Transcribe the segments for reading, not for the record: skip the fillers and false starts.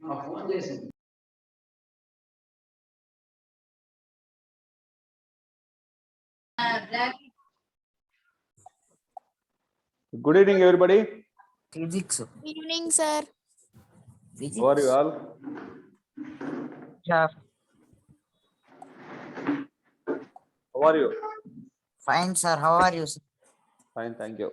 Good evening, everybody. Physics. Evening, sir. Physics. How are you all? Yeah, How are you? fine, sir. How are you, sir? Fine, thank you.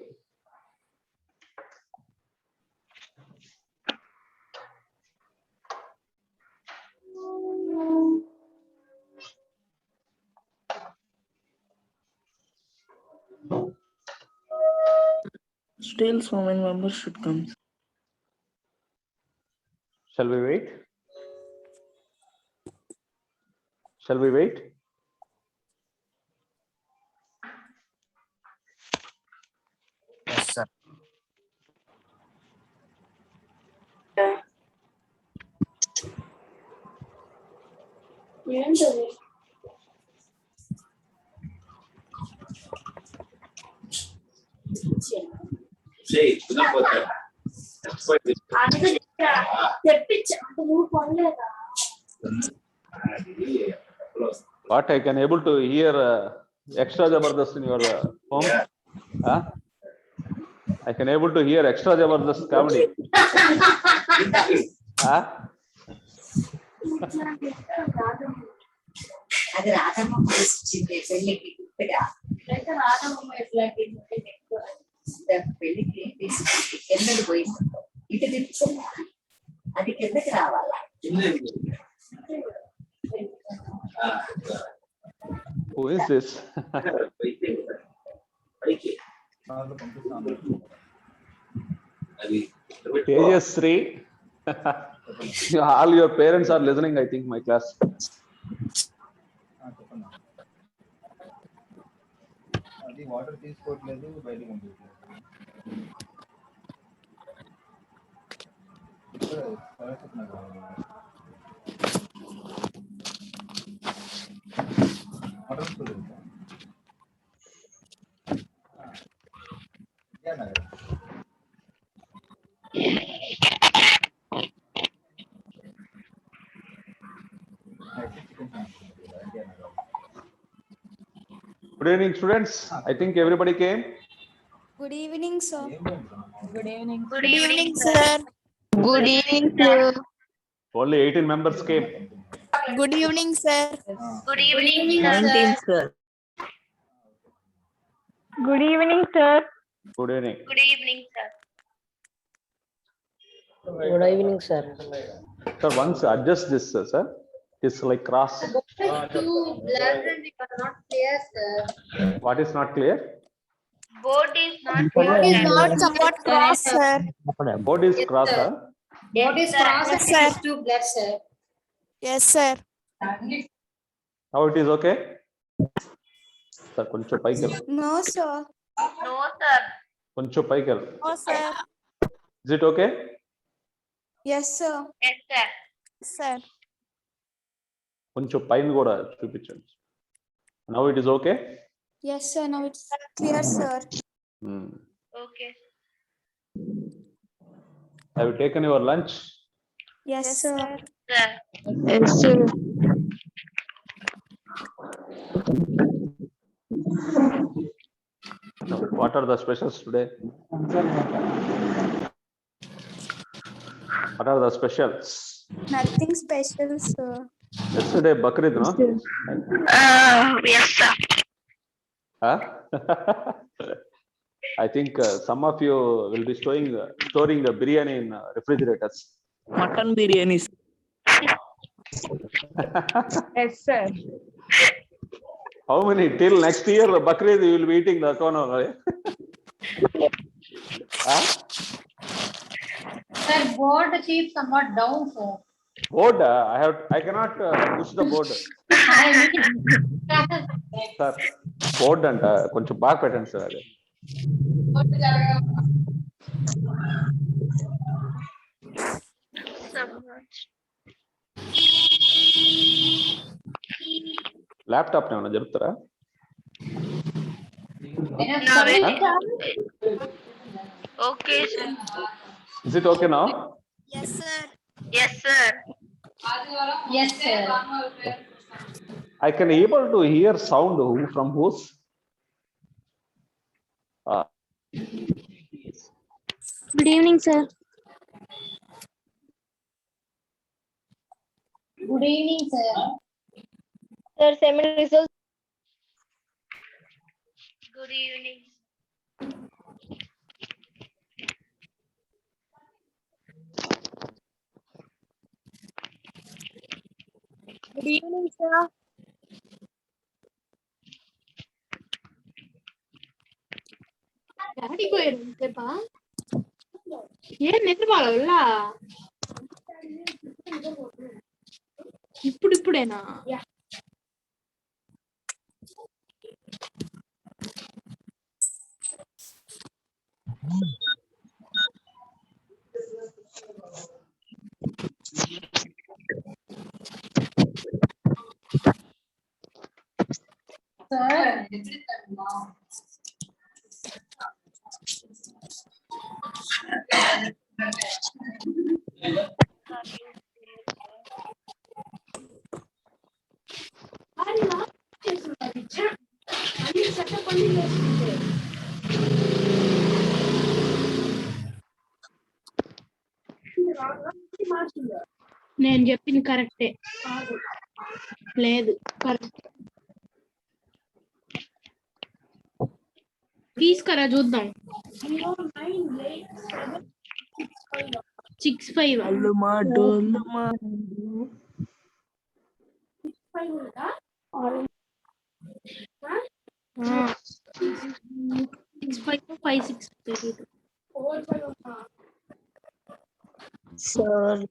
Still, so many members should come. Shall we wait? Shall we wait? Yes, sir. What I can able to hear extra Jabardast in your home? Huh? I can able to hear extra Jabardast comedy. Huh? అది రాధమ్మ వచ్చింది పెళ్లికి గుర్తుగా పెళ్లికి కిందకి పోయింది ఇటు తిప్పుకున్నా అది కిందకి రావాలా Who is this? Tejasri. All your parents are listening, I think, my class. అది వాటర్ తీసుకోవట్లేదు బయటకు పంపించలేదు Good evening, students. I think everybody came. Good evening, sir. Good evening. Good evening, sir. Good evening, sir. Only 18 members came. Good evening, sir. Good evening, 19, sir. Good evening, sir. Good evening. Good evening, sir. Good evening, sir. Sir, once adjust this, sir. It's like cross. Too blurred and you are not clear, sir. What is not clear? Board is not Board is clear. not somewhat cross, sir. Board is cross, sir. huh? What is process sir. is too blurred, sir. Yes, sir. Now it is okay? Sir, koncho paiki vel. No, sir. No, sir. Koncho paiki vel. No, sir. Is it okay? Yes, sir. Yes, sir. Sir. కొంచెం పైన కూడా చూపించండి. Now it is okay? Yes, sir. Now it's clear, sir. Okay. Have you taken your lunch? Yes, sir. Sir. Yes, sir. No. What are the specials today? What are the specials? Nothing special, sir. Yesterday Bakrid, no? Yes, sir. Huh? I think some of you will be storing the biryani in refrigerators. Mutton biryani. Yes, sir. How many? Till next year, Bakrid, you will be eating that one only. Huh? Sir, board keeps somewhat down, sir. Board, I cannot push the board. Sir, board and కొంచెం బాగా పెట్టండి sir అది. Laptop ఏమైనా జరుపుతారా? Okay, sir. Is it okay now? Yes, sir. Yes, sir. Yes, sir. I can able to hear sound from whose? Good evening, sir. Good evening, sir. Sir, semi results. Good evening. Good evening, sir. Daddy పోయారు అంతేపా ఏం నిద్రపోవాలా ఇప్పుడేనా sir నేను చెప్పింది కరెక్టే లేదు correct తీసుకురా చూద్దాం 6-5 6-5-5-6 తెలీదు సార్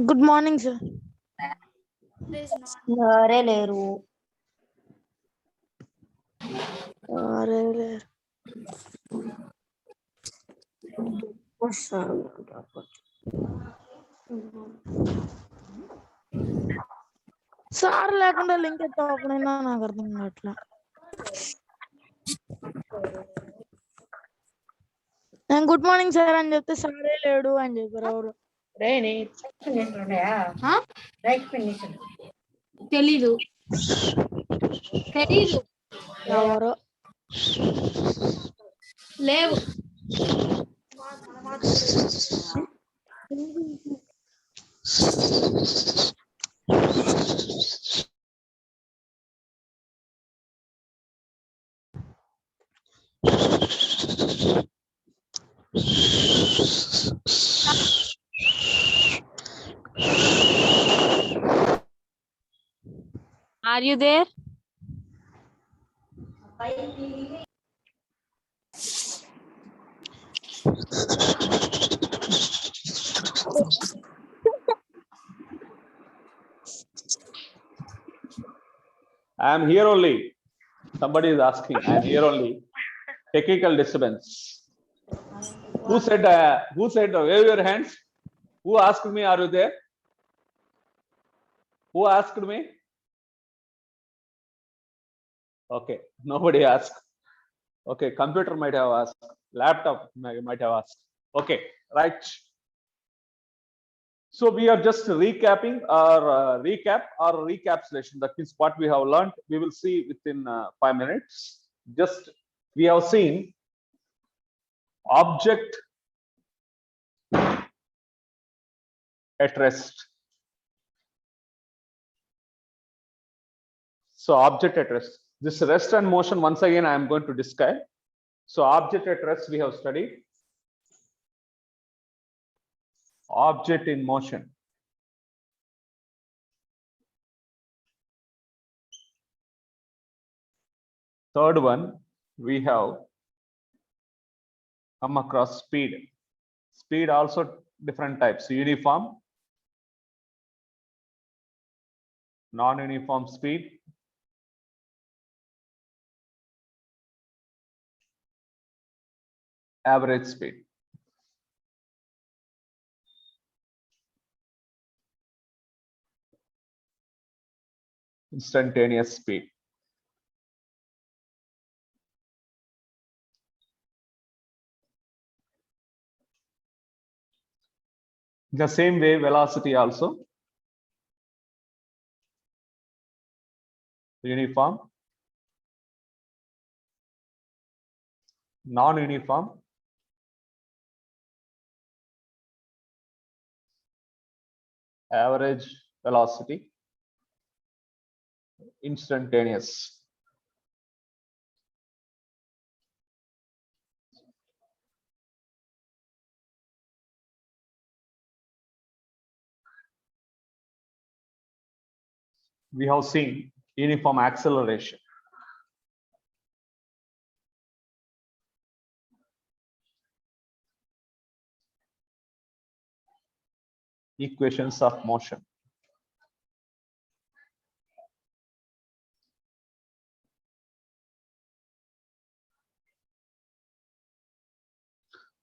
గుడ్ మార్నింగ్ సార్. సరే లేరు సరే లేరు సార్ లేకుండా లింక్ ఎట్లా ఓపెన్ అయినా నాకు అర్థం కావట్లా. నేను గుడ్ మార్నింగ్ సార్ అని చెప్తే సారే లేడు అని చెప్పారు ఎవరు. తెలీదు ఎవరో లేవు Are you there? I am here only. Somebody is asking. I am here only. Technical disturbance. Who said? Wave your hands. Who asked me? Are you there? Who asked me? Okay, nobody asked. Okay, computer might have asked. Laptop might have asked. Okay, right. So we are just recapping our recapitulation. That means what we have learned, we will see within 5 minutes. Just we have seen object at rest. So object at rest. This rest and motion, once again, I am going to describe. So object at rest we have studied. Object in motion. Third one, we have come across speed. Speed also different types: uniform, non-uniform speed, average speed. Instantaneous speed. The same way, velocity also. Uniform, non-uniform, average velocity, instantaneous. We have seen uniform acceleration. Equations of motion.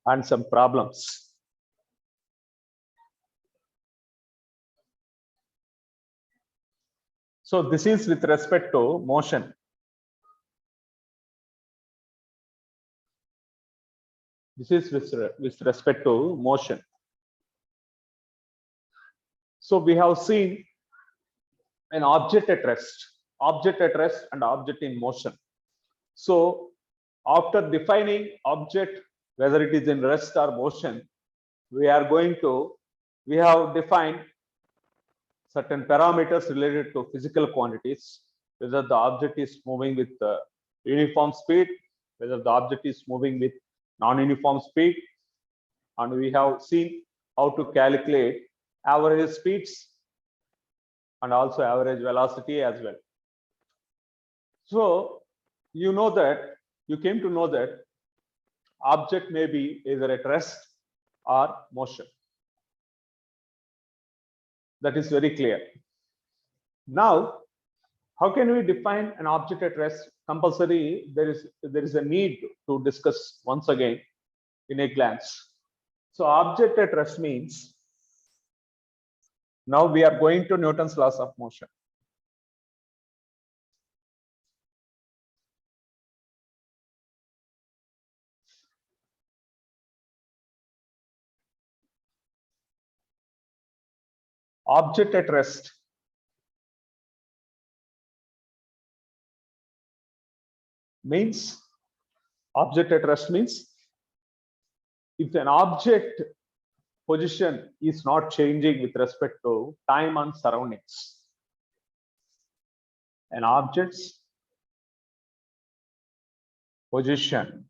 And some problems. So this is with respect to motion. This is with respect to motion. So we have seen an object at rest and object in motion. So after defining object, whether it is in rest or motion, we have defined certain parameters related to physical quantities, whether the object is moving with uniform speed, whether the object is moving with non-uniform speed, and we have seen how to calculate average speeds and also average velocity as well. So you came to know that object may be either at rest or motion. That is very clear. Now, how can we define an object at rest? Compulsory, there is a need to discuss once again in a glance. So object at rest means, now we are going to Newton's laws of motion. Object at rest means if an object position is not changing with respect to time and surroundings. An object's position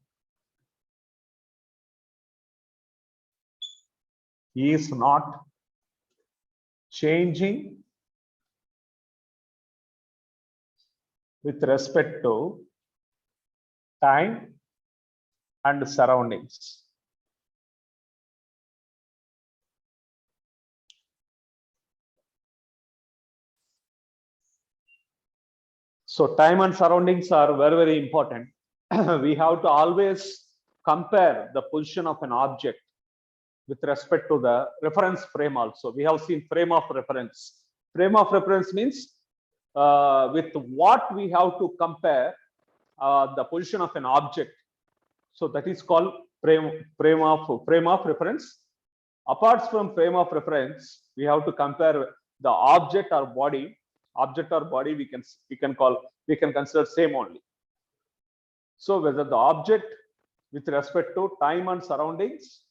is not changing with respect to time and surroundings. So time and surroundings are very, very important. We have to always compare the position of an object with respect to the reference frame also. We have seen frame of reference. Frame of reference means with what we have to compare the position of an object. So that is called frame of reference. Apart from frame of reference, we have to compare the object or body. Object or body we can consider same only. So whether the object with respect to time and surroundings,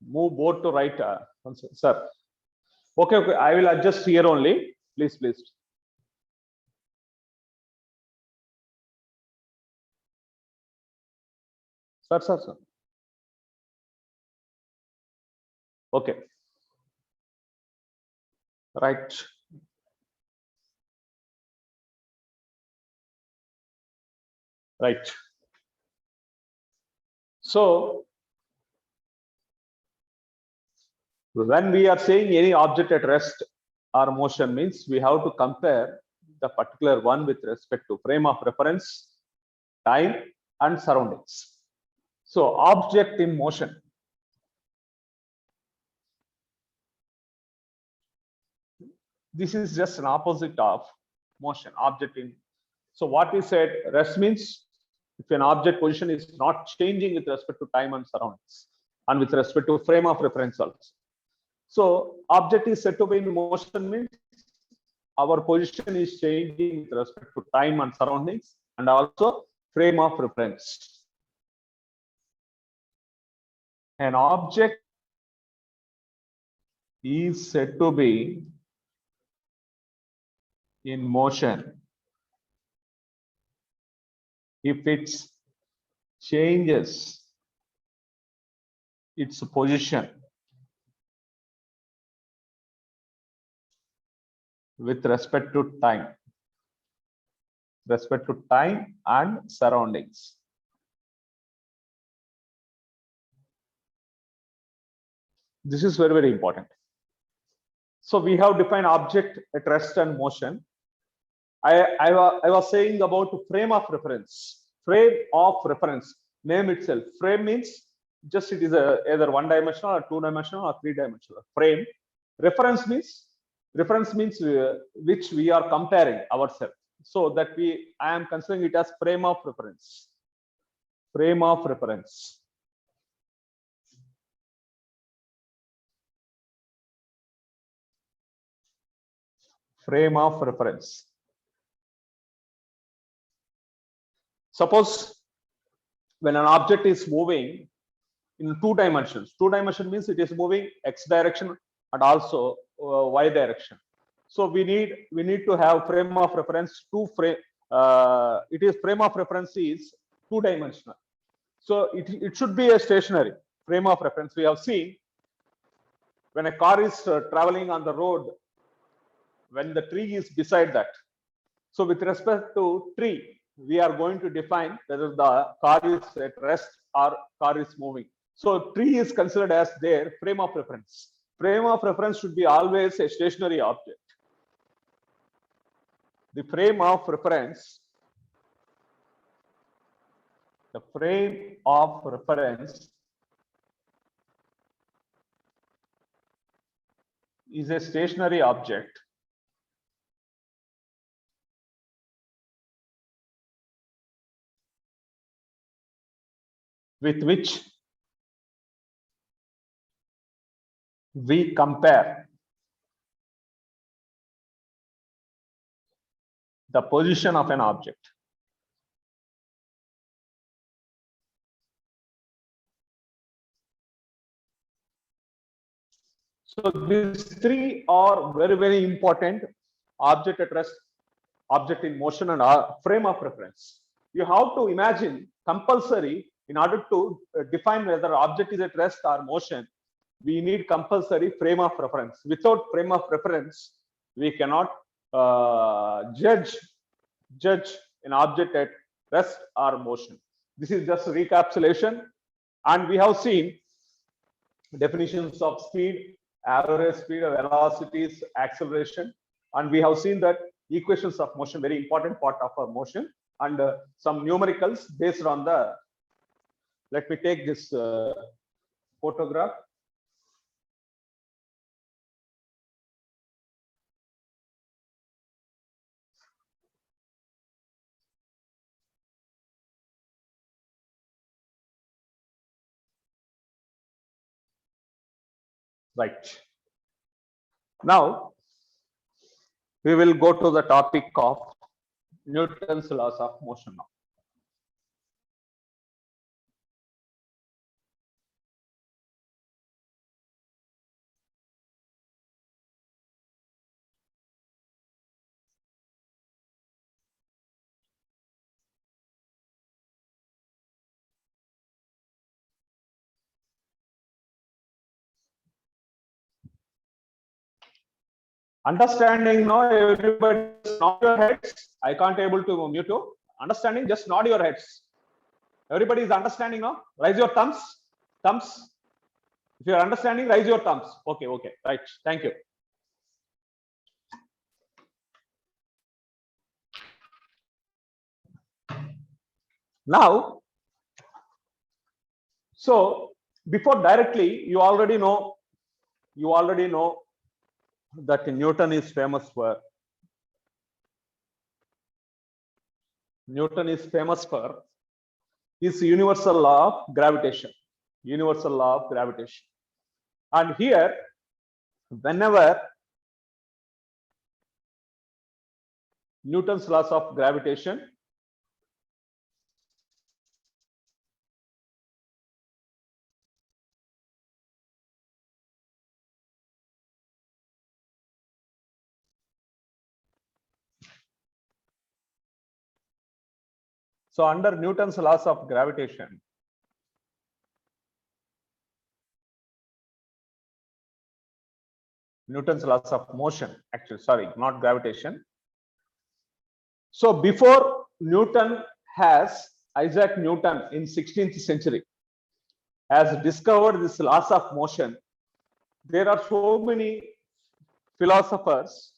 move both to right, sir. Okay, I will adjust here only. Please. Sir. Okay. Right. Right. So when we are saying any object at rest or motion, means we have to compare the particular one with respect to frame of reference, time, and surroundings. So object in motion. This is just an opposite of motion, object in. So what we said, rest means if an object position is not changing with respect to time and surroundings, and with respect to frame of reference also. So object is said to be in motion means our position is changing with respect to time and surroundings, and also frame of reference. An object is said to be in motion if it changes its position with respect to time and surroundings. This is very, very important. So we have defined object at rest and motion. I was saying about frame of reference. Frame of reference, name itself. Frame means just it is either one dimensional or two dimensional or three dimensional. Frame. Reference means which we are comparing ourselves. So that I am considering it as frame of reference. Frame of reference. Frame of reference. Suppose when an object is moving in two dimensions, means it is moving x direction and also y direction. So we need to have frame of reference to frame. It is frame of reference is two dimensional. So it should be a stationary frame of reference. We have seen when a car is traveling on the road, when the tree is beside that. So with respect to tree, we are going to define whether the car is at rest or car is moving. So tree is considered as their frame of reference. Frame of reference should be always a stationary object. The frame of reference, is a stationary object with which we compare the position of an object. So these three are very, very important: object at rest, object in motion, and frame of reference. You have to imagine compulsory in order to define whether object is at rest or motion. We need compulsory frame of reference. Without frame of reference, we cannot judge an object at rest or motion. This is just a recapitulation, and we have seen definitions of speed, average speed, velocities, acceleration, and we have seen that equations of motion, very important part of our motion, and some numericals based on the. Let me take this photograph. Right. Now, we will go to the topic of Newton's laws of motion now. Understanding now, everybody nod your heads. I can't able to mute you. Understanding? Just nod your heads. Everybody is understanding now? Raise your thumbs. Thumbs. If you are understanding, raise your thumbs. Okay, okay, right. Thank you. Now, so before directly, you already know that Newton is famous for his universal law of gravitation. Universal law of gravitation. And here, whenever Newton's laws of gravitation so under Newton's laws of gravitation, Newton's laws of motion, actually, sorry, not gravitation. So before Newton has, Isaac Newton in 16th century has discovered this laws of motion, there are so many philosophers,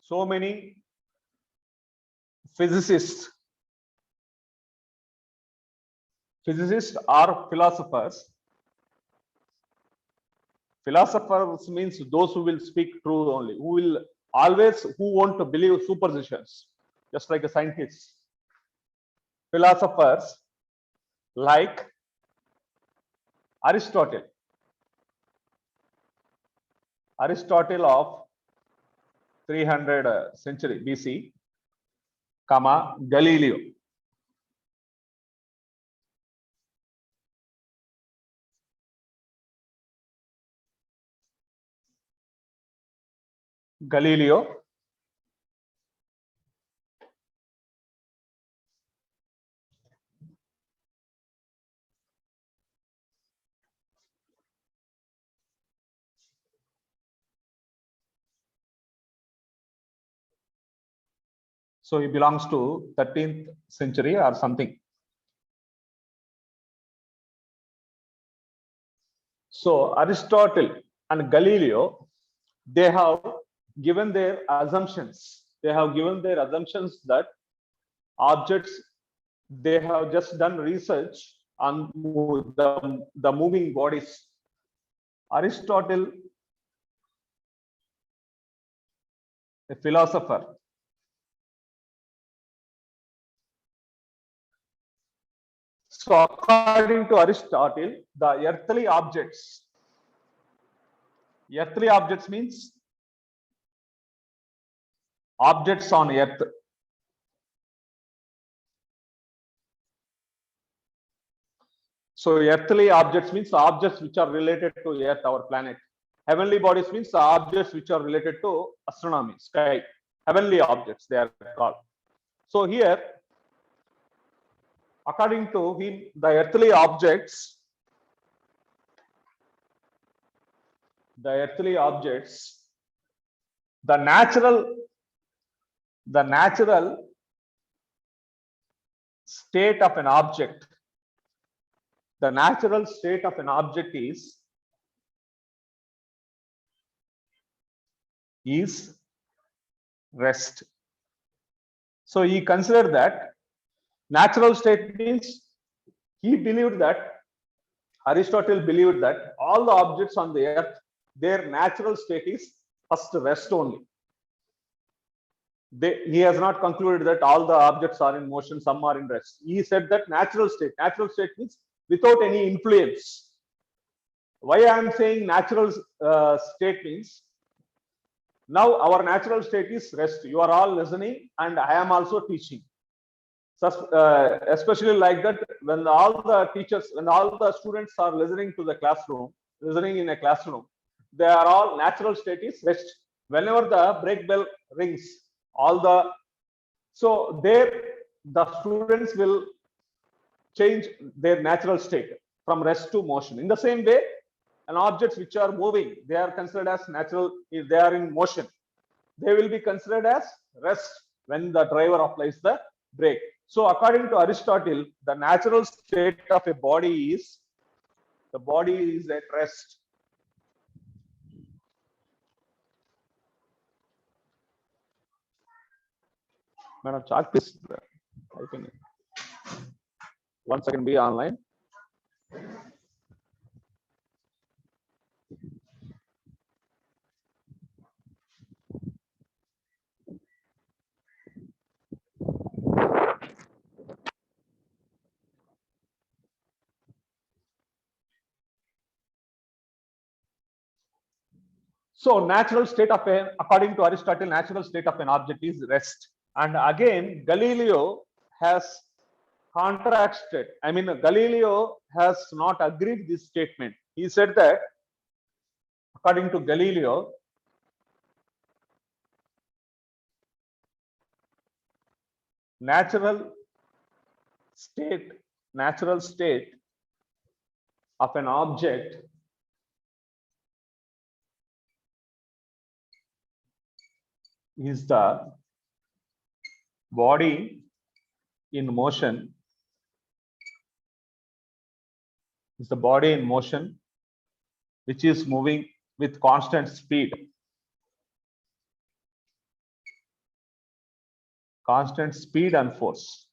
so many physicists or philosophers. Philosophers means those who will speak truth only, who won't believe superstitions, just like a scientist. Philosophers like Aristotle of 300 century BC, Galileo. So he belongs to 13th century or something. So Aristotle and Galileo, they have given their assumptions. That objects, they have just done research on the moving bodies. Aristotle, a philosopher, so according to Aristotle, the earthly objects means objects on earth. So earthly objects means objects which are related to earth, our planet. Heavenly bodies means objects which are related to astronomy, sky. Heavenly objects, they are called. So here, according to him, the earthly objects, the natural state of an object, is rest. So he considered that natural state means, Aristotle believed that all the objects on the earth, their natural state is first rest only. He has not concluded that all the objects are in motion, some are in rest. He said that natural state means without any influence. Why I am saying natural state means, now our natural state is rest. You are all listening and I am also teaching. So, especially like that, when all the students are listening in a classroom, they are all natural state is rest. Whenever the break bell rings, the students will change their natural state from rest to motion. In the same way, and objects which are moving, they are considered as natural. If they are in motion, they will be considered as rest. when the driver applies the brake. So according to Aristotle, the natural state of a body is at rest. Madam, chalk please. Typing it. 1 second, be online. So natural state of according to Aristotle, natural state of an object is rest. And again, Galileo has contrasted. I mean, Galileo has not agreed this statement. He said that according to Galileo, natural state of an object is the body in motion, which is moving with constant speed. Constant speed and force.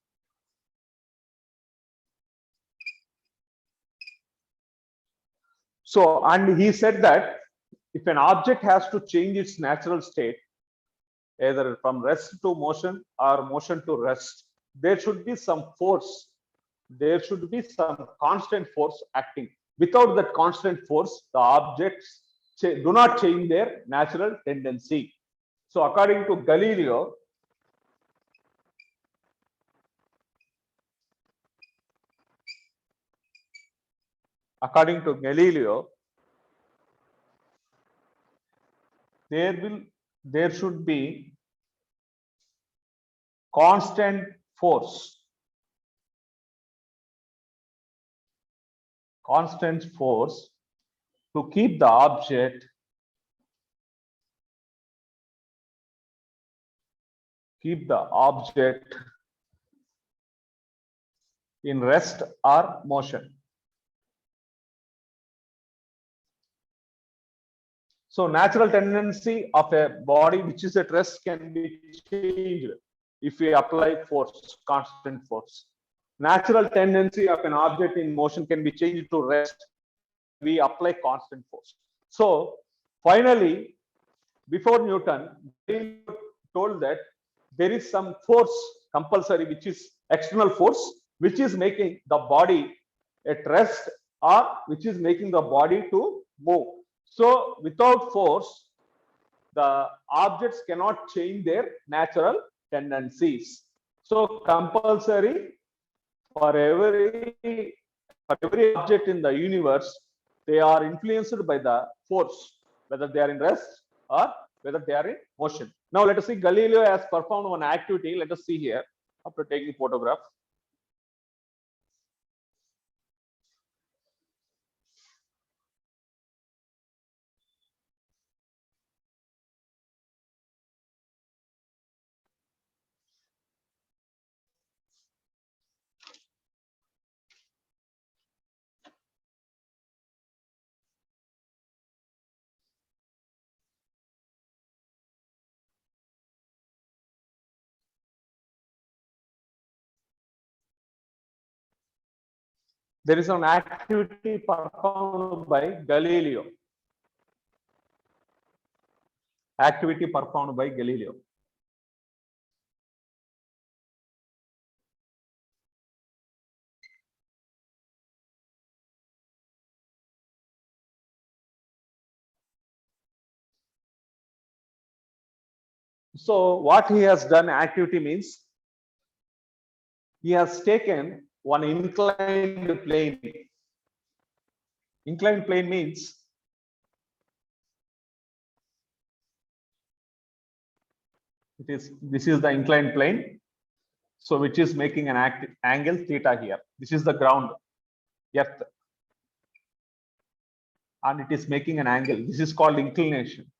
So, and he said that if an object has to change its natural state, either from rest to motion or motion to rest, there should be some force. There should be some constant force acting. Without that constant force, the objects do not change their natural tendency. So according to Galileo, there should be constant force to keep the object in rest or motion. So natural tendency of a body which is at rest can be changed if we apply force, constant force. Natural tendency of an object in motion can be changed to rest. We apply constant force. So finally, before Newton, he told that there is some force compulsory, which is external force, which is making the body at rest or which is making the body to move. So without force, the objects cannot change their natural tendencies. So compulsory for every object in the universe, they are influenced by the force, whether they are in rest or whether they are in motion. Now let us see, Galileo has performed one activity. Let us see here after taking photograph. There is an activity performed by Galileo. Activity performed by Galileo. So what he has done, activity means he has taken one inclined plane. Inclined plane means this is the inclined plane, so which is making an angle theta here. This is the ground, earth, and it is making an angle. This is called inclination.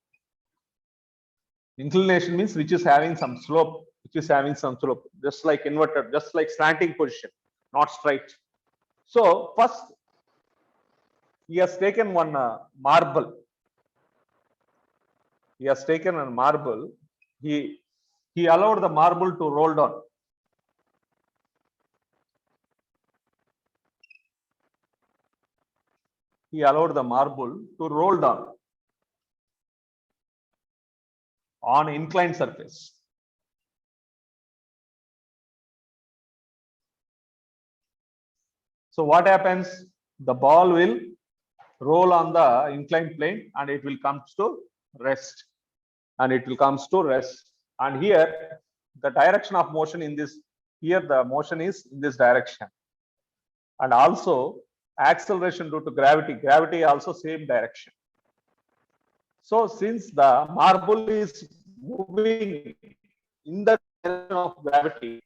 Inclination means which is having some slope, which is having some slope, just like inverted, just like slanting position, not straight. So first, he has taken one marble. He has taken a marble. He allowed the marble to roll down. He allowed the marble to roll down on inclined surface. So what happens? The ball will roll on the inclined plane and it will come to rest. And it will comes to rest. And here, the direction of motion in this, here the motion is in this direction. And also acceleration due to gravity. Gravity also same direction. So since the marble is moving in the direction of gravity,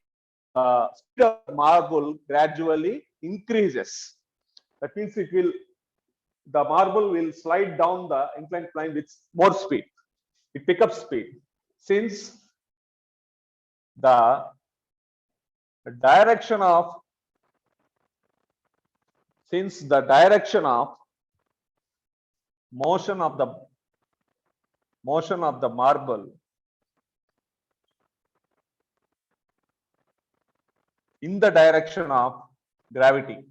speed of the marble gradually increases. That means the marble will slide down the inclined plane with more speed. It picks up speed. Since the direction of motion of the marble in the direction of gravity,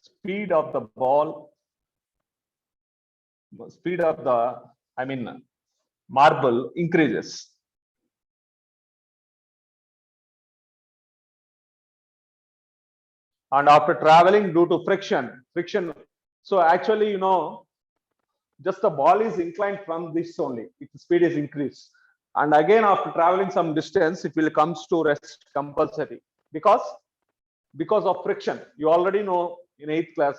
speed of the marble increases. And after traveling due to friction, so actually, you know, just the ball is inclined from this only, its speed is increased. And again, after traveling some distance, it will comes to rest compulsory because of friction. You already know in 8th class,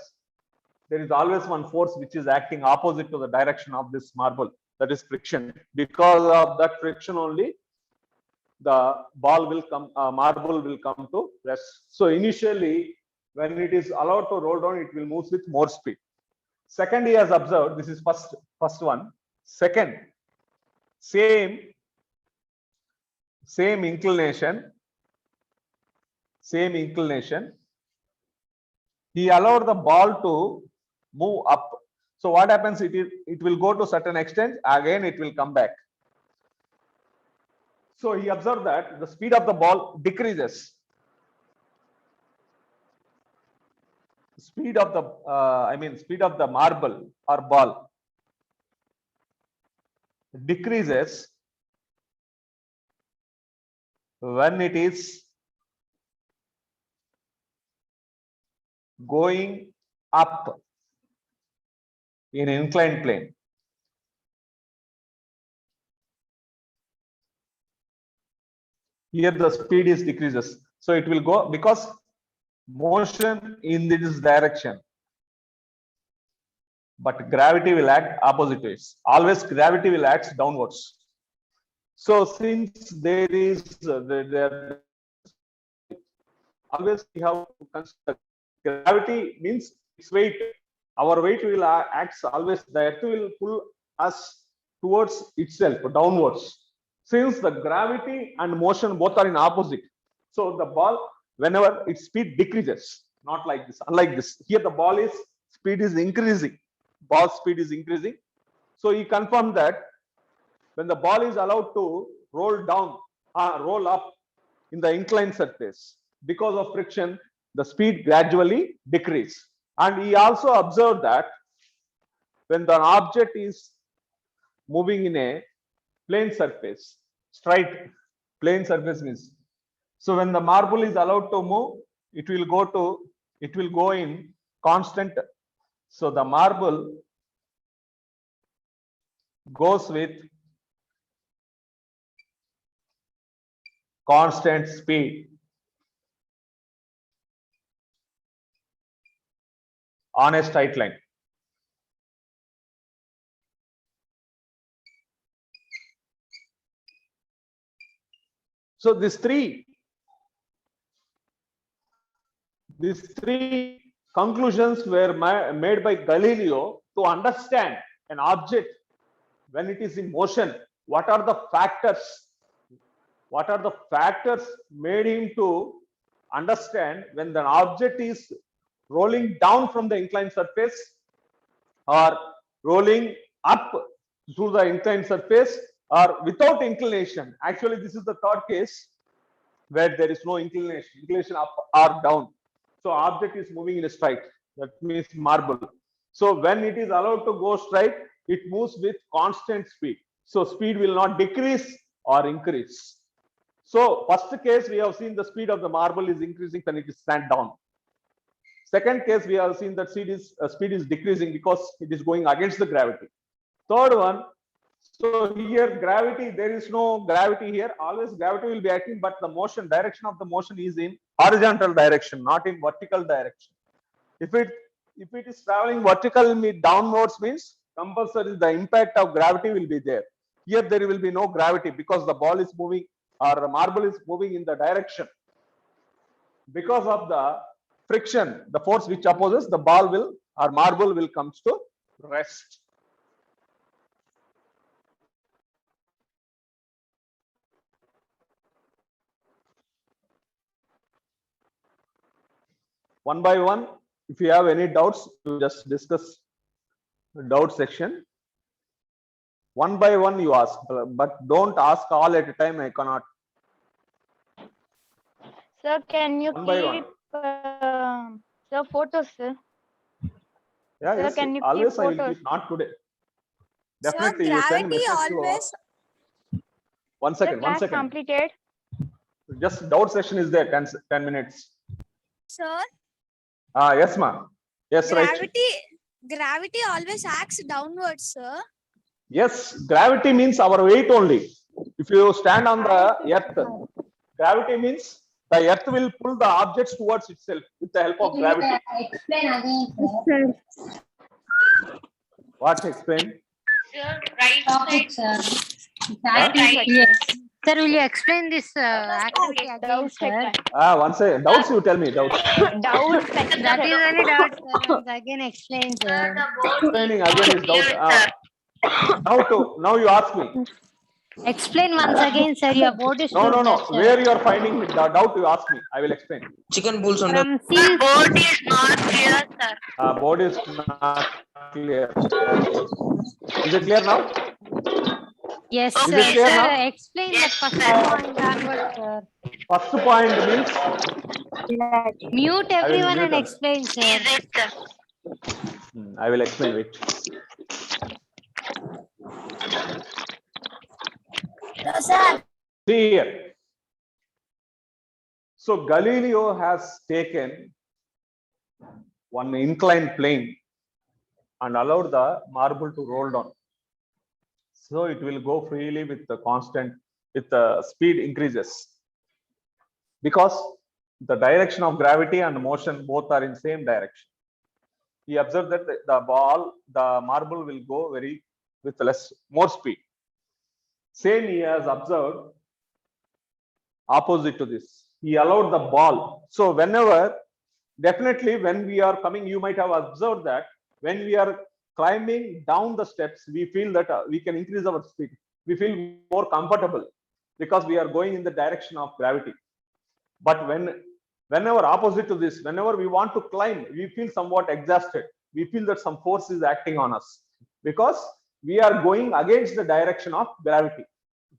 there is always one force which is acting opposite to the direction of this marble, that is friction. Because of that friction only, the marble will come to rest. So initially, when it is allowed to roll down, it will move with more speed. Second, he has observed, this is first one. Second, same inclination. He allowed the ball to move up. So what happens? It will go to certain extent. Again, it will come back. So he observed that the speed of the ball decreases. Speed of the marble or ball decreases when it is going up in inclined plane. Here the speed is decreases. So it will go because motion in this direction, but gravity will act opposite ways. Always gravity will act downwards. So since there is always we have to consider gravity means its weight. Our weight will act always, the earth will pull us towards itself downwards. Since the gravity and motion both are in opposite, so the ball, whenever its speed decreases, not like this, unlike this, here the ball is speed is increasing, ball speed is increasing. So he confirmed that when the ball is allowed to roll down, roll up in the inclined surface, because of friction, the speed gradually decreases. And he also observed that when the object is moving in a plane surface, straight plane surface means, so when the marble is allowed to move, it will go in constant. So the marble goes with constant speed on a straight line. So these three conclusions were made by Galileo to understand an object when it is in motion. What are the factors? What are the factors made him to understand when the object is rolling down from the inclined surface or rolling up through the inclined surface or without inclination? Actually, this is the third case where there is no inclination up or down. So object is moving in a straight. That means marble. So when it is allowed to go straight, it moves with constant speed. So speed will not decrease or increase. So first case we have seen the speed of the marble is increasing when it is stand down. Second case we have seen that speed is decreasing because it is going against the gravity. Third one, so here gravity, there is no gravity here. Always gravity will be acting, but the motion, direction of the motion is in horizontal direction, not in vertical direction. If it is traveling vertically downwards, means compulsory the impact of gravity will be there. Here there will be no gravity because the ball is moving or the marble is moving in the direction. Because of the friction, the force which opposes, the ball will or marble will comes to rest. One by one, if you have any doubts, you just discuss the doubt section. One by one you ask, but don't ask all at a time. I cannot. Sir, can you One by one. keep sir photos, sir? Yeah, Sir, yes, can you keep always I will photos? keep, not today. Sir, Definitely, you send gravity message to always. one Sir, second, one class second. completed. Just doubt session is there, 10 minutes. Sir, Yes, ma'am. Yes, right. gravity always acts downwards, sir. Yes, gravity means our weight only. If you stand on the earth, gravity means the earth will pull the objects towards itself with the help of gravity. Explain again, sir. What explain? Sir, right Topic, side. sir. Right. Sir, will you explain this activity again, Doubt sir? check. One second. Doubts, you tell me. Doubts. Doubt check. That is only doubt, sir. Once again explain, Sir, sir. the board Explaining again is doubt. sir. Now you ask me. Explain once again, sir. Your board is No, too no, no. blurred, sir. Where you are finding the doubt, you ask me. I will explain. Chicken bulls on the From The since board is not clear, sir. Board is not clear. Is it clear now? yes, Is sir. it clear Sir, now? explain the Yes, first sir. point onward, sir. First point means Mute I will everyone mute and them. explain, sir. Is it, sir? I will explain it. No, sir. See here. So Galileo has taken one inclined plane and allowed the marble to roll down. So it will go freely with the constant, with the speed increases. Because the direction of gravity and motion both are in same direction. He observed that the marble will go with more speed. Same he has observed opposite to this. He allowed the ball. So definitely when we are coming, you might have observed that when we are climbing down the steps, we feel that we can increase our speed. We feel more comfortable because we are going in the direction of gravity. But whenever opposite to this, whenever we want to climb, we feel somewhat exhausted. We feel that some force is acting on us because we are going against the direction of gravity.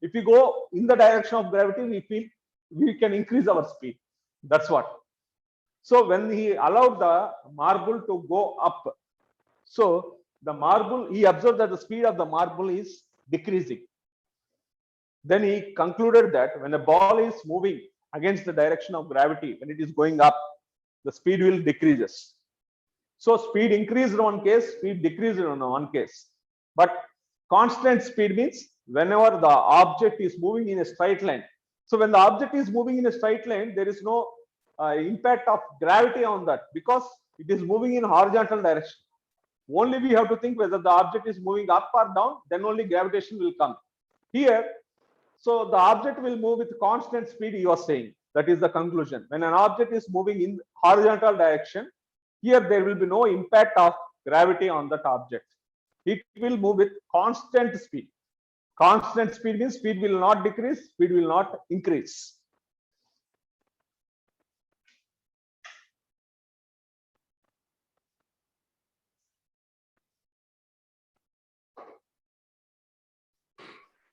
If we go in the direction of gravity, we feel we can increase our speed. That's what. So when he allowed the marble to go up, so the marble, he observed that the speed of the marble is decreasing. Then he concluded that when a ball is moving against the direction of gravity, when it is going up, the speed will decreases. So speed increased in one case, speed decreased in one case. But constant speed means whenever the object is moving in a straight line. So when the object is moving in a straight line, there is no impact of gravity on that because it is moving in horizontal direction. Only we have to think whether the object is moving up or down, then only gravitation will come. Here, so the object will move with constant speed, you are saying. That is the conclusion. When an object is moving in horizontal direction, Here there will be no impact of gravity on that object. It will move with constant speed. Constant speed means speed will not decrease, speed will not increase.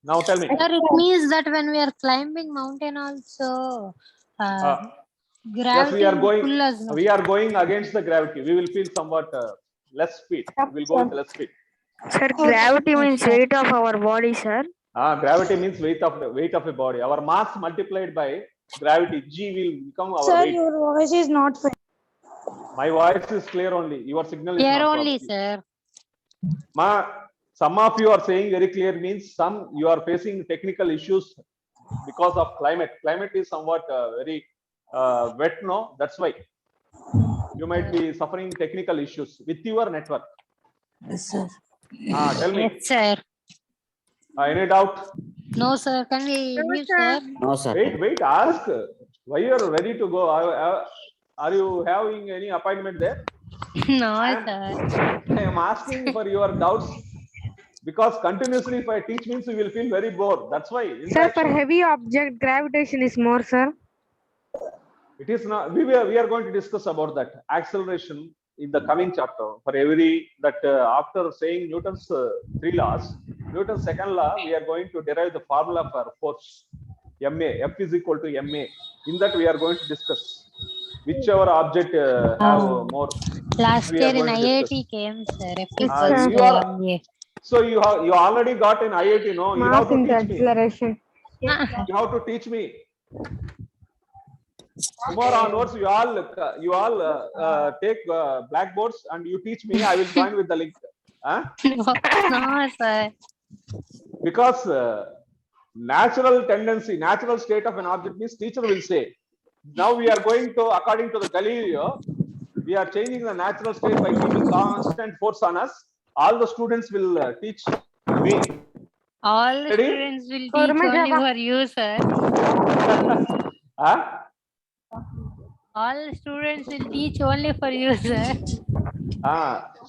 Now tell me. Sir, it means that when we are climbing mountain also, Yes, gravity we are will going. pull us. No? We are going against the gravity. We will feel somewhat less speed. We will go with less speed. Sir, gravity means weight of our body, sir. Gravity means weight of a body. Our mass multiplied by gravity, G, will become our Sir, weight. your voice is not fine. My voice is clear only. Your signal is Here not only, proper. sir. Some of you are saying very clear means some you are facing technical issues because of climate. Climate is somewhat very wet, no? That's why you might be suffering technical issues with your network. Yes, sir. Tell me, Yes, sir. any doubt? No, sir. Can we leave, sir? No, sir. Wait, ask. Why you are ready to go? Are you having any appointment there? No, sir. I am asking for your doubts because continuously if I teach means you will feel very bored. That's why. Sir, for heavy object, gravitation is more, sir. It is not. We are going to discuss about that acceleration in the coming chapter. For every that after saying Newton's 3 laws, Newton's second law, we are going to derive the formula for force. Ma, F is equal to ma. In that we are going to discuss whichever object have more. Last we year are in going to IIT discuss. came, sir. If you it are- was MA. So you already got in IIT, no? You have to teach me. Acceleration. You have to teach me. Tomorrow onwards, you all take blackboards and you teach me. I will join with the link. No, sir. Because natural tendency, natural state of an object means teacher will say. Now we are going to, according to the Galileo, we are changing the natural state by keeping constant force on us. All the students will teach me. All the Ready? students will teach only for you, sir. All the students will teach only for you, sir.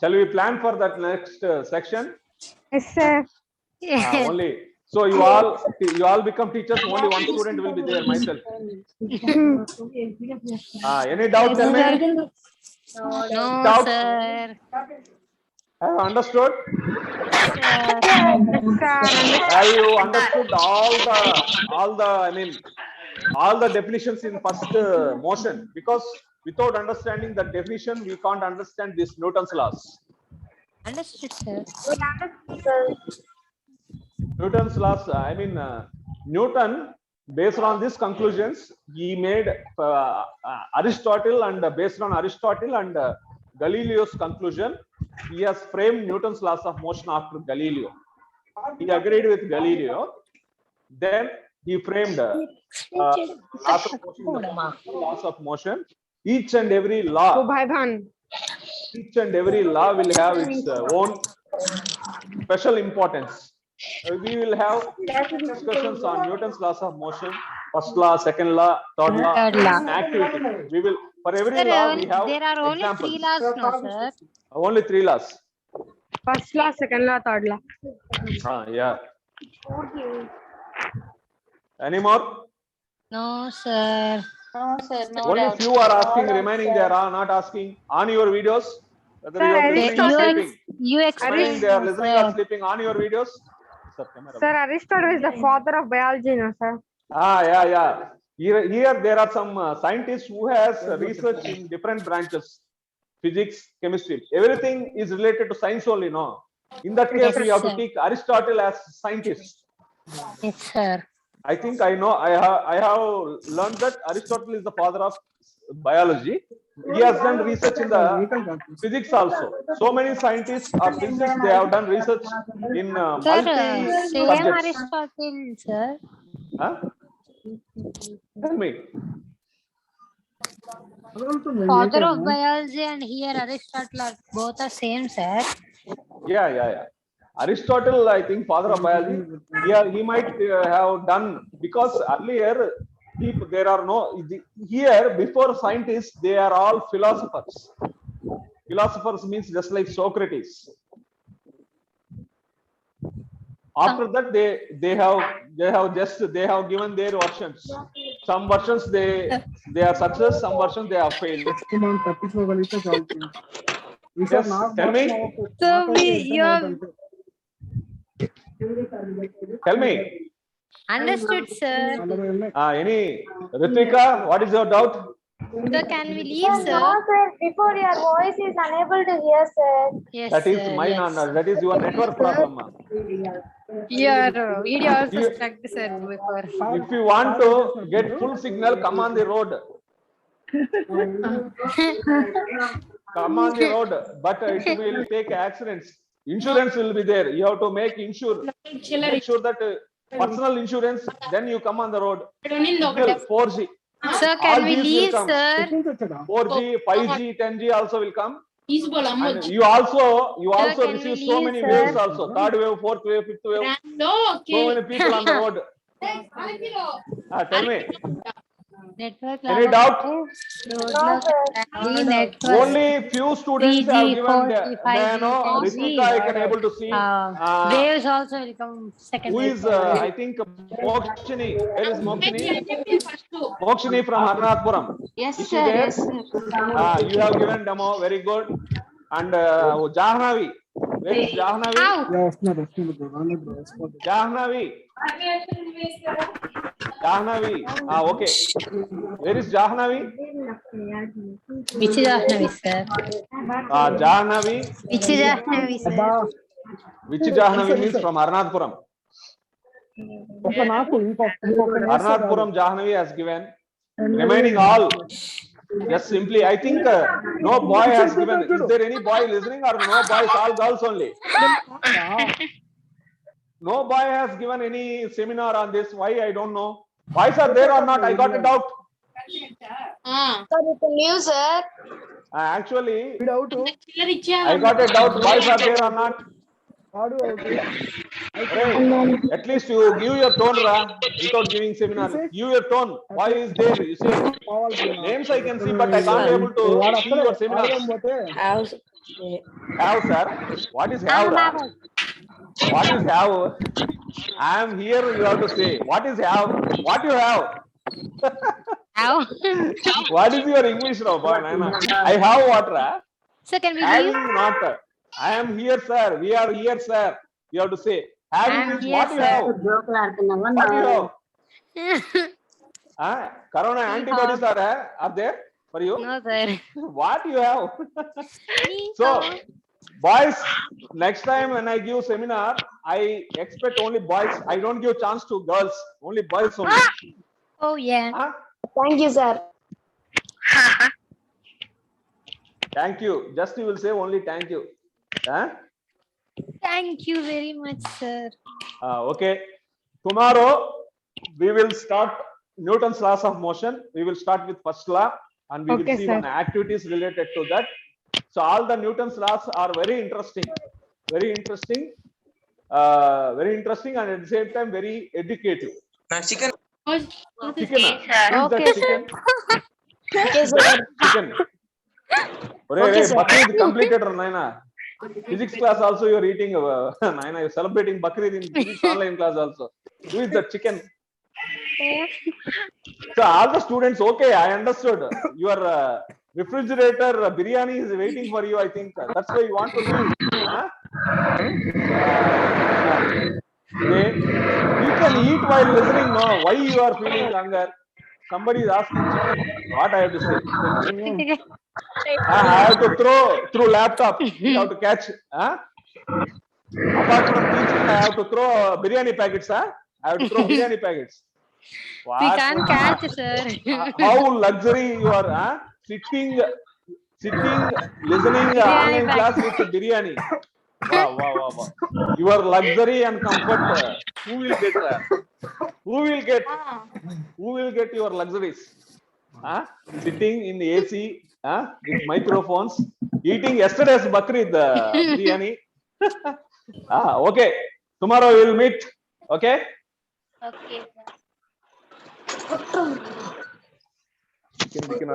Shall we plan for that next section? Yes, sir. Yes. Only. So you all become teachers. Only one student will be there. Myself. Any doubt? Tell me. No, Doubt? sir. Have you understood? Sir. Have you understood all the definitions in first motion? Because without understanding the definition, we can't understand this Newton's laws. Understood, sir. Newton's laws. Newton, based on these conclusions, he made Aristotle, and based on Aristotle and Galileo's conclusion, he has framed Newton's laws of motion after Galileo. He agreed with Galileo. Then he framed laws of motion. Each and every law will have its own special importance. We will have discussions on Newton's laws of motion, first law, second law, third law, Third law. and activity. We will, for every Sir, law we have there are only examples. 3 laws, no, sir. Only 3 laws. First law, second law, third law. Yeah. Any more? No, sir. No, sir. No Only doubt. few are asking, remaining they are not asking. On your videos, whether Sir, you are I listening will or start- sleeping. You Remaining explain, they are listening or sir. sleeping. On your videos. Sir, camera. Sir, Aristotle is the father of biology, no, sir. Yeah. Here there are some scientists who has research in different branches, physics, chemistry. Everything is related to science only, no? In that case, we have to sir. take Aristotle as scientist. Yes, sir. I think I know. I have learned that Aristotle is the father of biology. He has done research in the physics also. So many scientists or physicists, they have done research in Sir, multi same subjects. Aristotle, sir. Huh? Tell me. Father of biology and here Aristotle are both are same, sir. Yeah. Aristotle, I think, father of biology. Yeah, he might have done, because earlier there are no here before scientists, they are all philosophers. philosophers means just like Socrates. After that, they have given their versions. Some versions they are success, some versions they are failed. Yes, tell me. Tell me. Understood, sir. Any Ritvika, what is your doubt? So can we leave, sir? No, sir. Before your voice is unable to hear, sir. Yes, That is sir, mine, yes. that is your network problem. Your video also You- stuck, sir, before. If you want to get full signal, come on the road. Come on the road, but it will take accidents. Insurance will be there. You have to make make sure that personal insurance, then you come on the road. Signal, 4G. Sir, All can we these will leave, come. sir? 4G, 5G, 10G also will come. He's And you also can we receive so leave, many sir? waves also. Third wave, fourth wave, fifth wave. So many people on the road. Tell me. Network. Any doubt? No, sir. Network. Only few students 3G, have given 4G, 5G, Nano, 10G. Ritika, I can able to see. Waves also will come second. Who is, I think, Mokshini. Where is Mokshini? Mokshini from Harnathpuram. Yes, Is she sir. there? Yes, sir. You have given demo, very good. And Jahnavi. Where is Jahnavi? Jahnavi. Jahnavi. Okay. Where is Jahnavi? Which is Jahnavi, sir? Jahnavi. Which is Jahnavi, sir? Which Jahnavi means from Harnathpuram. Harnathpuram Jahnavi has given. Remaining all, just simply, I think no boy has given. Is there any boy listening or no boys, all girls only? No boy has given any seminar on this. Why? I don't know. Boys are there or not? I got a doubt. Sir, you can leave, sir. Actually, I got a doubt. Boys are there or not? Hey, at least you give your tone, Ra, without giving seminar. Give your tone. Why is there? You see, names I can see, but I can't able to see your seminar. Have, sir. What is have, Ra? What is have? I am here. You have to say. What is have? What you have? How? What is your English, Ra? I have what, Ra? So can we Having leave? not. I am here, sir. We are here, sir. You have to say. Having I'm is here, what you sir. have. What you have. Corona antibodies are there for you? No, sir. What you have? So, boys, next time when I give seminar, I expect only boys. I don't give chance to girls. Only boys only. Oh, yeah. Thank you, sir. Thank you. Just you will say only thank you. Thank you very much, sir. Okay. Tomorrow we will start Newton's laws of motion. We will start with first law and we will see one activities related to that. So all the Newton's laws are very interesting. Very interesting. Very interesting and at the same time very educative. Chicken. Chicken. Okay, Chicken. Okay, sir. Chicken. Okay, Bakrid completed, Naina. Physics class also you are eating. Naina, you are celebrating Bakrid in physics online class also. Who is the chicken? So all the students, okay, I understood. Your refrigerator biryani is waiting for you, I think. That's why you want to leave. Okay. You can eat while listening, no? Why you are feeling hunger? Somebody is asking chicken. What I have to say? I have to throw laptop. You have to catch. Apart from teaching, I have to throw biryani packets. I have to throw biryani packets. We can't catch, sir. How luxury you are, sitting, listening online class with biryani. Wow. Your luxury and comfort. Who will get that? Who will get your luxuries? Sitting in the AC, with microphones, eating yesterday's Bakrid biryani. Okay. Tomorrow we will meet. Okay. Okay. Chicken,